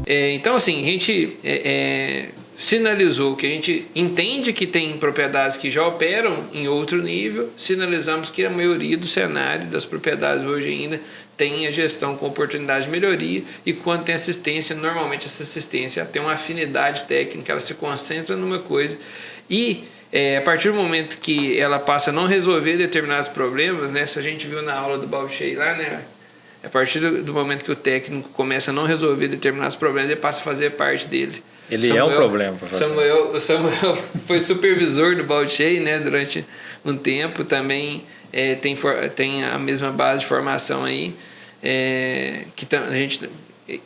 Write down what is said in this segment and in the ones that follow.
Então, assim, a gente sinalizou que a gente entende que tem propriedades que já operam em outro nível, sinalizamos que a maioria do cenário das propriedades hoje ainda tem a gestão com oportunidade de melhoria, e quando tem assistência, normalmente essa assistência tem uma afinidade técnica, ela se concentra numa coisa, e a partir do momento que ela passa a não resolver determinados problemas, né, se a gente viu na aula do Balchei lá, né, a partir do momento que o técnico começa a não resolver determinados problemas, ele passa a fazer parte dele. Ele é um problema, professor. O Samuel foi supervisor do Balchei, né, durante um tempo, também tem a mesma base de formação aí,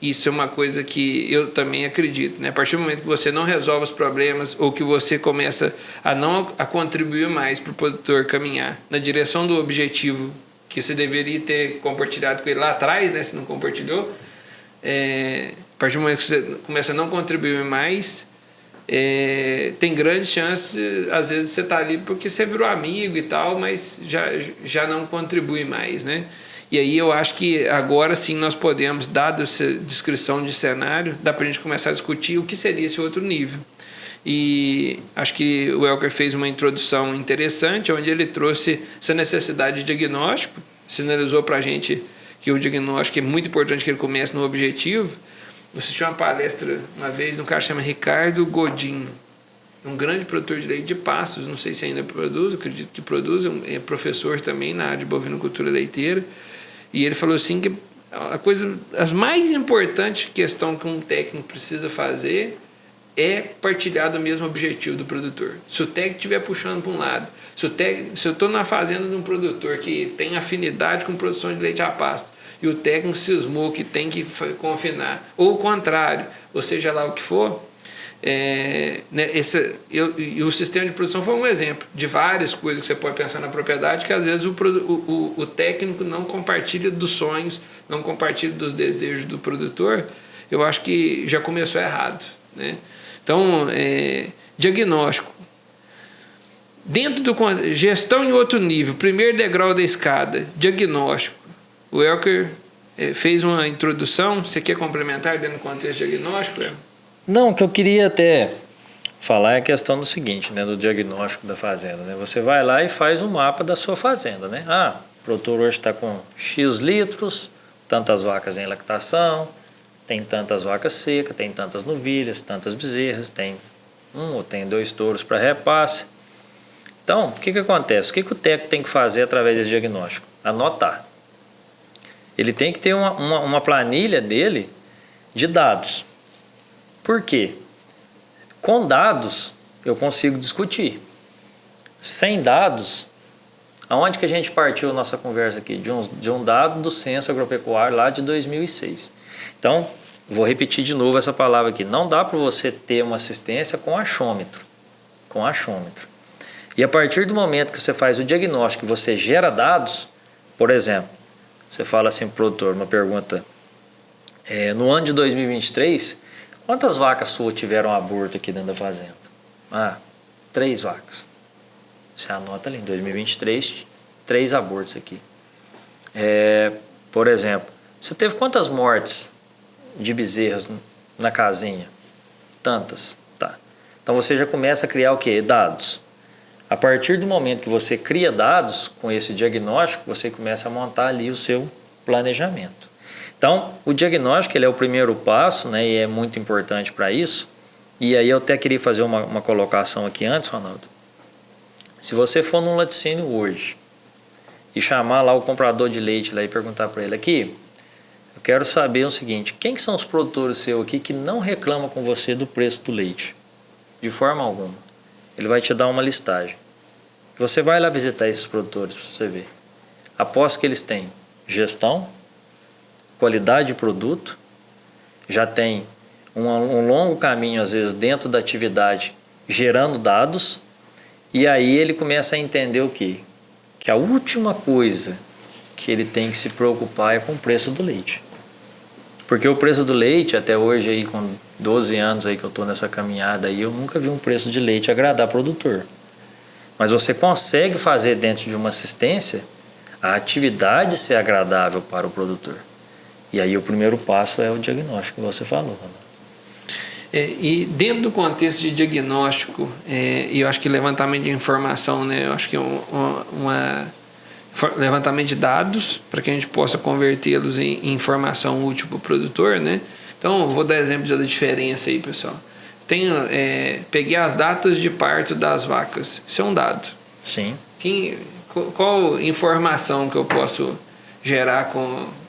isso é uma coisa que eu também acredito, né? A partir do momento que você não resolve os problemas, ou que você começa a contribuir mais para o produtor caminhar na direção do objetivo que você deveria ter compartilhado com ele lá atrás, né? Se não compartilhou, a partir do momento que você começa a não contribuir mais, tem grandes chances, às vezes, de você estar ali porque você virou amigo e tal, mas já não contribui mais, né? E aí eu acho que agora sim nós podemos, dada essa descrição de cenário, dá para a gente começar a discutir o que seria esse outro nível. E acho que o Elker fez uma introdução interessante, onde ele trouxe essa necessidade de diagnóstico, sinalizou para a gente que o diagnóstico é muito importante, que ele comece no objetivo. Eu assisti uma palestra uma vez de um cara que chama Ricardo Godinho, um grande produtor de leite de Passos, não sei se ainda produz, acredito que produz, é professor também na área de bovinocultura leiteira, e ele falou assim que a mais importante questão que um técnico precisa fazer é partilhar do mesmo objetivo do produtor. Se o técnico estiver puxando para um lado, se eu estou na fazenda de um produtor que tem afinidade com produção de leite a pasto, e o técnico cismou que tem que confinar, ou o contrário, ou seja lá o que for, e o sistema de produção foi um exemplo de várias coisas que você pode pensar na propriedade, que às vezes o técnico não compartilha dos sonhos, não compartilha dos desejos do produtor. Eu acho que já começou errado, né? Então, diagnóstico. Dentro do gestão em outro nível, primeiro degrau da escada, diagnóstico. O Elker fez uma introdução, você quer complementar dentro do contexto diagnóstico? Não, o que eu queria até falar é a questão do seguinte, né, do diagnóstico da fazenda, né? Você vai lá e faz um mapa da sua fazenda, né? O produtor hoje está com X litros, tantas vacas em lactação, tem tantas vacas secas, tem tantas novilhas, tantas bezerras, tem um ou tem 2 touros para repasse. Então, o que acontece? O que o técnico tem que fazer através desse diagnóstico? Anotar. Ele tem que ter uma planilha dele de dados. Por quê? Com dados eu consigo discutir. Sem dados, aonde que a gente partiu a nossa conversa aqui? De um dado do Censo Agropecuário lá de 2006. Então, vou repetir de novo essa palavra aqui. Não dá para você ter uma assistência com achômetro. Com achômetro. E a partir do momento que você faz o diagnóstico, você gera dados, por exemplo, você fala assim para o produtor, uma pergunta, no ano de 2023, quantas vacas suas tiveram aborto aqui dentro da fazenda? 3 vacas. Você anota ali, em 2023, 3 abortos aqui. Por exemplo, você teve quantas mortes de bezerras na casinha? Tantas. Tá. Então você já começa a criar o quê? Dados. A partir do momento que você cria dados com esse diagnóstico, você começa a montar ali o seu planejamento. Então, o diagnóstico ele é o primeiro passo, né, e é muito importante para isso. E aí eu até queria fazer uma colocação aqui antes, Ronaldo. Se você for num laticínio hoje e chamar lá o comprador de leite lá e perguntar para ele aqui, eu quero saber o seguinte, quem que são os produtores seus aqui que não reclamam com você do preço do leite? De forma alguma. Ele vai te dar uma listagem. Você vai lá visitar esses produtores para você ver. Aposto que eles têm gestão, qualidade de produto, já tem um longo caminho, às vezes, dentro da atividade, gerando dados, e aí ele começa a entender o quê? Que a última coisa que ele tem que se preocupar é com o preço do leite. Porque o preço do leite, até hoje, aí, com 12 anos aí que eu estou nessa caminhada, aí, eu nunca vi um preço de leite agradar produtor. Mas você consegue fazer dentro de uma assistência a atividade ser agradável para o produtor. E aí o primeiro passo é o diagnóstico que você falou, Ana. E dentro do contexto de diagnóstico, e eu acho que levantamento de informação, né? Eu acho que levantamento de dados para que a gente possa convertê-los em informação útil para o produtor, né? Então, vou dar exemplo da diferença aí, pessoal. Peguei as datas de parto das vacas. Isso é um dado. Sim. Qual informação que eu posso gerar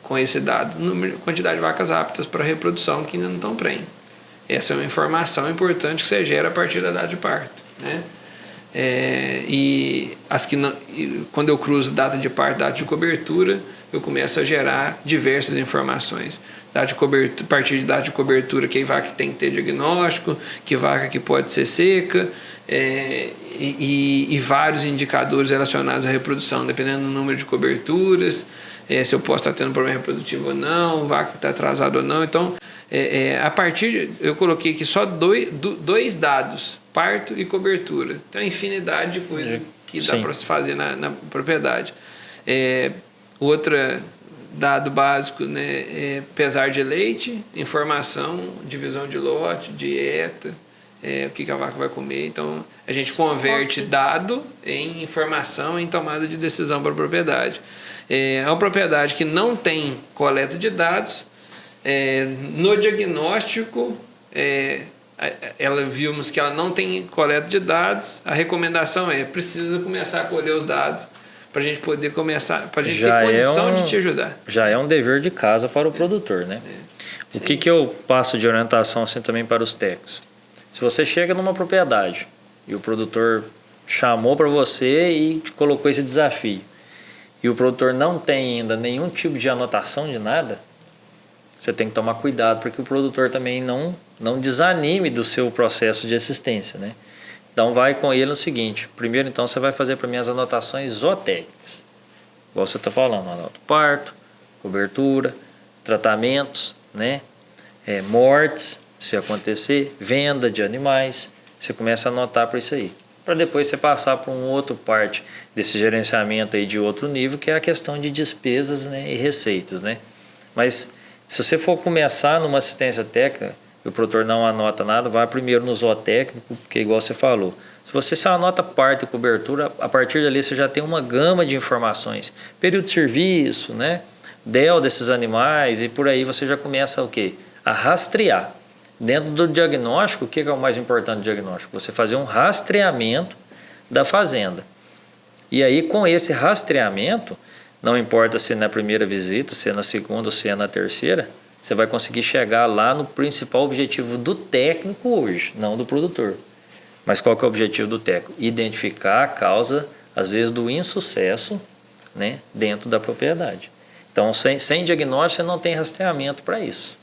com esse dado? Quantidade de vacas aptas para reprodução que ainda não estão prenhes. Essa é uma informação importante que você gera a partir da data de parto, né? E as que não, quando eu cruzo data de parto, data de cobertura, eu começo a gerar diversas informações. Data de cobertura, a partir de data de cobertura, que vaca que tem que ter diagnóstico, que vaca que pode ser seca, e vários indicadores relacionados à reprodução, dependendo do número de coberturas, se eu posso estar tendo problema reprodutivo ou não, vaca que está atrasado ou não. Então, eu coloquei aqui só dois dados, parto e cobertura. Tem uma infinidade de coisas que dá para se fazer na propriedade. Outra dado básico, né, pesar de leite, informação, divisão de lote, dieta, o que a vaca vai comer. Então, a gente converte dado em informação, em tomada de decisão para a propriedade. É uma propriedade que não tem coleta de dados. No diagnóstico, vimos que ela não tem coleta de dados. A recomendação precisa começar a colher os dados para a gente poder começar, para a gente ter condição de te ajudar. Já é um dever de casa para o produtor, né? O que eu passo de orientação assim também para os técnicos? Se você chega numa propriedade e o produtor chamou para você e te colocou esse desafio, e o produtor não tem ainda nenhum tipo de anotação de nada, você tem que tomar cuidado para que o produtor também não desanime do seu processo de assistência, né? Então vai com ele no seguinte: primeiro então você vai fazer para mim as anotações zootécnicas, igual você está falando, anota parto, cobertura, tratamentos, né? Mortes, se acontecer, venda de animais, você começa a anotar por isso aí, para depois você passar para um outro parte desse gerenciamento aí de outro nível, que é a questão de despesas, né, e receitas, né? Mas se você for começar numa assistência técnica e o produtor não anota nada, vai primeiro no zootécnico, porque igual você falou, se você só anota parto e cobertura, a partir dali você já tem uma gama de informações, período de serviço, né, DEL desses animais, e por aí você já começa o quê? A rastrear. Dentro do diagnóstico, o que é o mais importante do diagnóstico? Você fazer um rastreamento da fazenda. E aí, com esse rastreamento, não importa se é na primeira visita, se é na segunda ou se é na terceira, você vai conseguir chegar lá no principal objetivo do técnico hoje, não do produtor. Mas qual que é o objetivo do técnico? Identificar a causa, às vezes, do insucesso, né, dentro da propriedade. Então, sem diagnóstico, você não tem rastreamento para isso.